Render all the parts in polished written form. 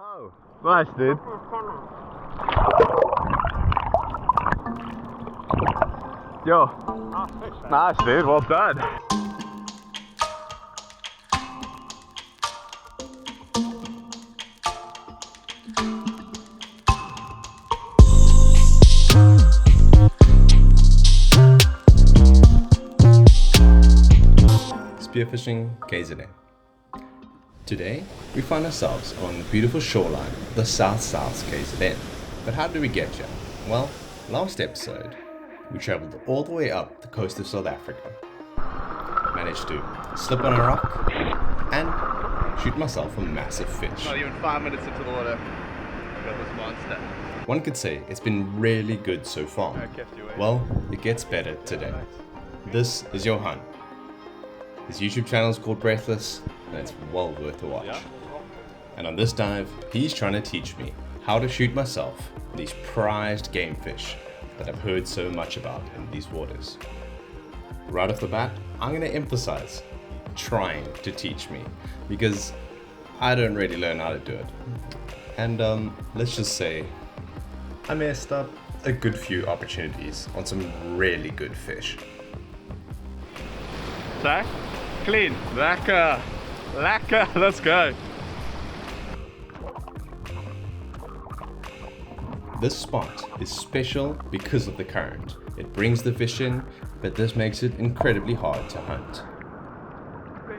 Oh, nice, dude. Yo, nice, dude. Well done. Spearfishing KZN. Today, we find ourselves on the beautiful shoreline of the South-South KZN. But how did we get here? Well, last episode, we travelled all the way up the coast of South Africa. Managed to slip on a rock and shoot myself a massive fish. Not even 5 minutes into the water, got this monster. One could say it's been really good so far. Well, it gets better today. This is Johan. His YouTube channel is called Breathless, and it's well worth a watch. And on this dive, he's trying to teach me how to shoot myself these prized game fish that I've heard so much about in these waters. Right off the bat, I'm going to emphasize trying to teach me, because I don't really learn how to do it. And let's just say I messed up a good few opportunities on some really good fish. So, clean, lekker, let's go. This spot is special because of the current. It brings the fish in, but this makes it incredibly hard to hunt.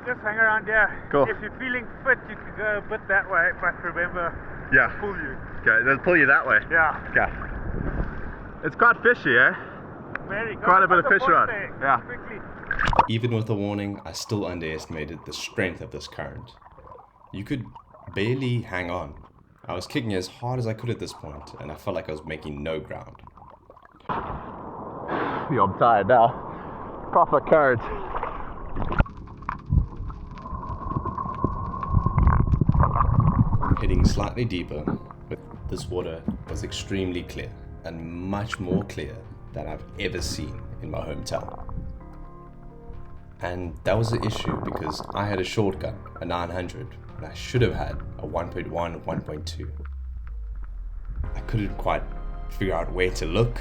Just hang around here. Cool. If you're feeling fit, you can go a bit that way, but remember, Yeah. pull you. Okay, let's pull you that way. Yeah. Okay. It's quite fishy, eh? Very good. Quite a bit of Put the fish point around. there, Yeah. Quickly. Even with the warning, I still underestimated the strength of this current. You could barely hang on. I was kicking as hard as I could at this point, and I felt like I was making no ground. Yo, I'm tired now. Proper current. Heading slightly deeper, but this water was extremely clear, and much more clear than I've ever seen in my hometown. And that was the issue because I had a shotgun, a 900, and I should have had a 1.1, 1.2. I couldn't quite figure out where to look.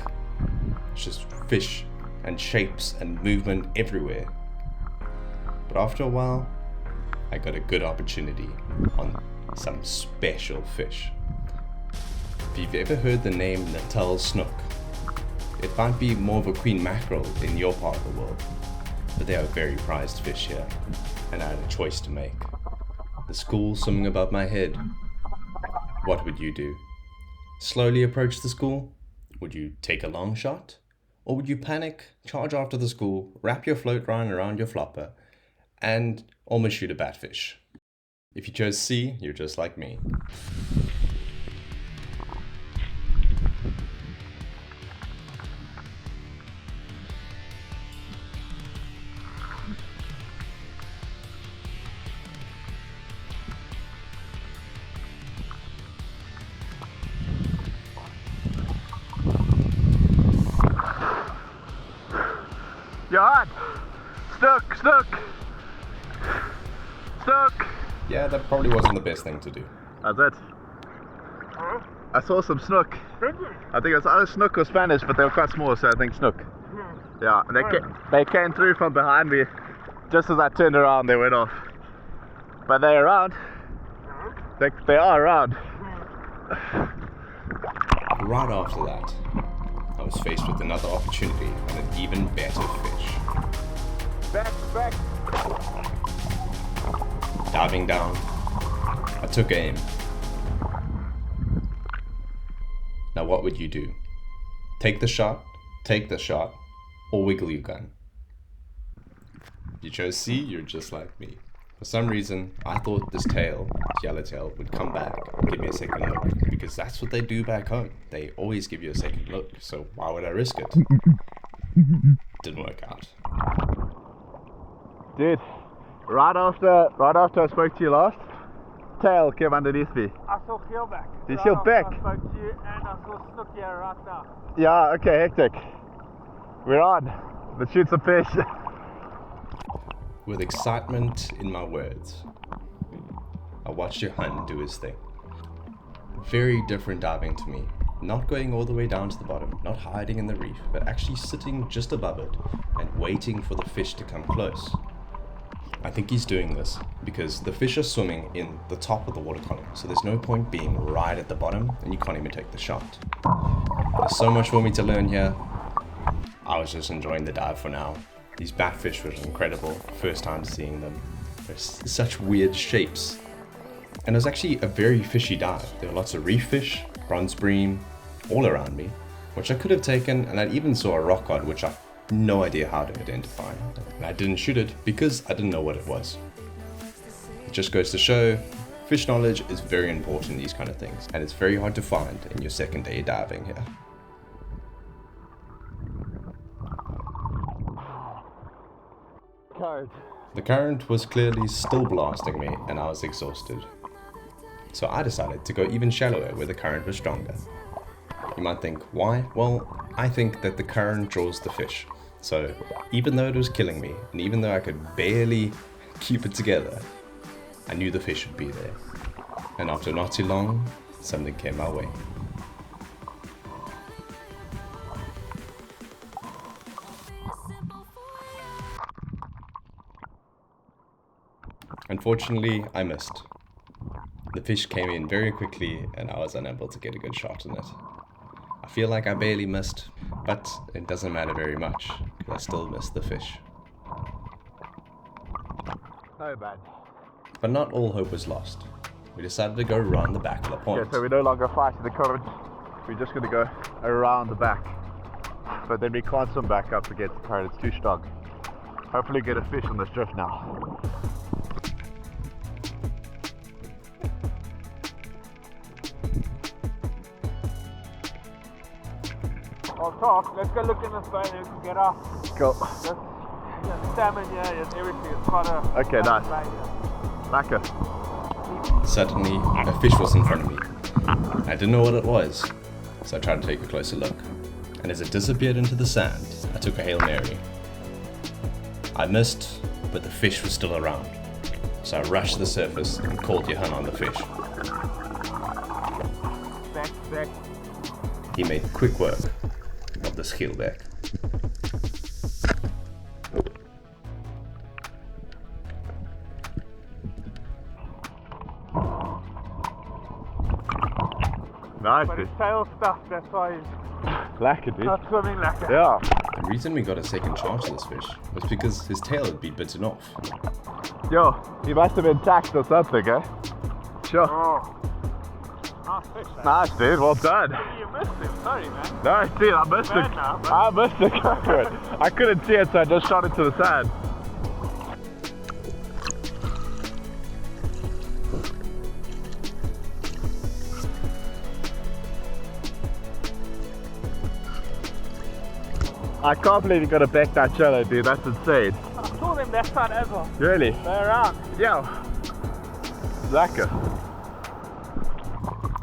It's just fish and shapes and movement everywhere. But after a while, I got a good opportunity on some special fish. If you've ever heard the name Natal snook, it might be more of a queen mackerel in your part of the world, but they are very prized fish here, and I had a choice to make. The school swimming above my head. What would you do? Slowly approach the school? Would you take a long shot? Or would you panic, charge after the school, wrap your float line around your flopper, and almost shoot a batfish? If you chose C, you're just like me. Johan! Stuck! Yeah, that probably wasn't the best thing to do. That's it. I saw some snook. I think it was either snook or Spanish, but they were quite small, so I think snook. Yeah, and they came through from behind me. Just as I turned around, they went off. But they're around. They are around. Right after that, I was faced with another opportunity and an even better fish. Back. Diving down, I took aim. Now what would you do? Take the shot, or wiggle your gun? If you chose C, you're just like me. For some reason, I thought this yellowtail, would come back and give me a second look, because that's what they do back home. They always give you a second look, so why would I risk it? Didn't work out. Dude, right after I spoke to you last, tail came underneath me. I saw keelback. Did you see back? I spoke to you and I saw snook here right now. Yeah, okay, hectic. We're on. Let's shoot some fish. With excitement in my words, I watched Johan do his thing. Very different diving to me. Not going all the way down to the bottom, not hiding in the reef, but actually sitting just above it and waiting for the fish to come close. I think he's doing this because the fish are swimming in the top of the water column, so there's no point being right at the bottom and you can't even take the shot. There's so much for me to learn here. I was just enjoying the dive for now. These batfish were incredible, first time seeing them. They're such weird shapes. And it was actually a very fishy dive. There were lots of reef fish, bronze bream, all around me, which I could have taken, and I even saw a rock cod, which I have no idea how to identify. And I didn't shoot it because I didn't know what it was. It just goes to show, fish knowledge is very important in these kind of things, and it's very hard to find in your second day diving here. The current was clearly still blasting me, and I was exhausted. So I decided to go even shallower where the current was stronger. You might think, why? Well, I think that the current draws the fish. So even though it was killing me, and even though I could barely keep it together, I knew the fish would be there. And after not too long, something came my way. Unfortunately, I missed. The fish came in very quickly and I was unable to get a good shot in it. I feel like I barely missed, but it doesn't matter very much, because I still missed the fish. No bad. But not all hope was lost. We decided to go around the back of the pond. Okay, so we're no longer fighting the current. We're just going to go around the back. But then we can't swim back up against the current, it's too strong. Hopefully get a fish on this drift now. I'll talk. Let's go look in this boat and we can get off. Cool. There's salmon here and everything. It's quite a Okay, nice. Lekker. Suddenly, a fish was in front of me. I didn't know what it was, so I tried to take a closer look. And as it disappeared into the sand, I took a Hail Mary. I missed, but the fish was still around. So I rushed to the surface and called Johan on the fish. Back. He made quick work of the scheelback. Nice, But dude. his tail stuck, that's why he's Lekker, dude. not swimming like that. Yeah. The reason we got a second chance to this fish was because his tail had been bitten off. Yo, he must have been taxed or something, eh? Sure. Oh. Nice fish, eh? Nice, dude. Well done. You missed him, sorry man. No, dude, I missed Bad it. now, but- I missed the current. I couldn't see it, so I just shot into the sand. I can't believe you got a back that shallow, dude. That's insane. I saw them that side as well. Really? They're around. Yeah. Lekker.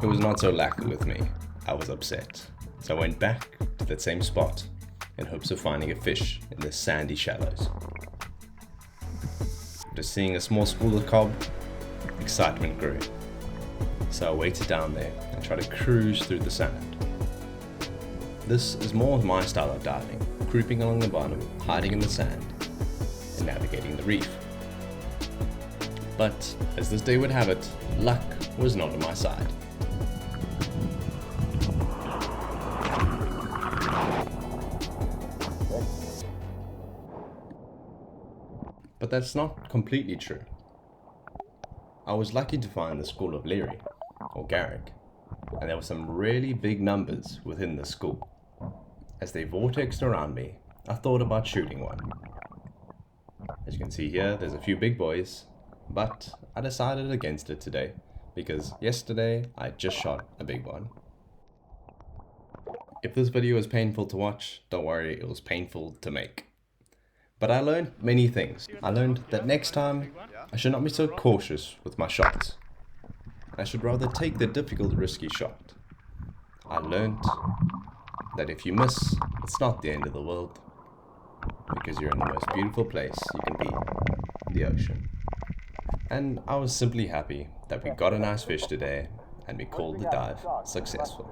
It was not so lacquer with me. I was upset. So I went back to that same spot in hopes of finding a fish in the sandy shallows. Just seeing a small school of cob, excitement grew. So I waited down there and tried to cruise through the sand. This is more of my style of diving, creeping along the bottom, hiding in the sand, and navigating the reef. But, as this day would have it, luck was not on my side. But that's not completely true. I was lucky to find the school of Leary, or Garrick, and there were some really big numbers within the school. As they vortexed around me, I thought about shooting one. As you can see here, there's a few big boys, but I decided against it today, because yesterday I just shot a big one. If this video is painful to watch, don't worry, it was painful to make. But I learned many things. I learned that next time, I should not be so cautious with my shots. I should rather take the difficult, risky shot. I learned that if you miss, it's not the end of the world, because you're in the most beautiful place you can be, the ocean. And I was simply happy that we got a nice fish today, and we called the dive successful.